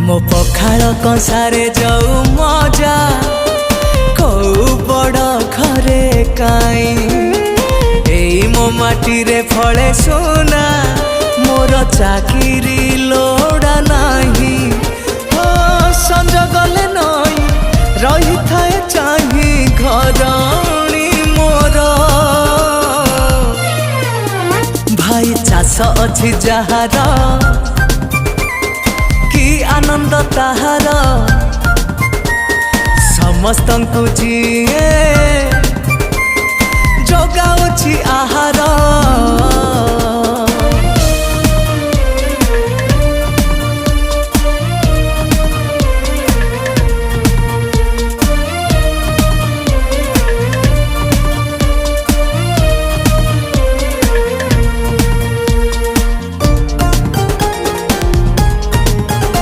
मो पखाड़ कंसारे जाऊ मजा कौ बड़ घरे काई एई मो माटी रे फले सोना मोर चाकिरी लोड़ा नाही संज गले नई रही थाए चाही घरणी मोर भाई चाष अच्छी जहार कि आनंद ताहार समस्त जीए जगाउछि आहार।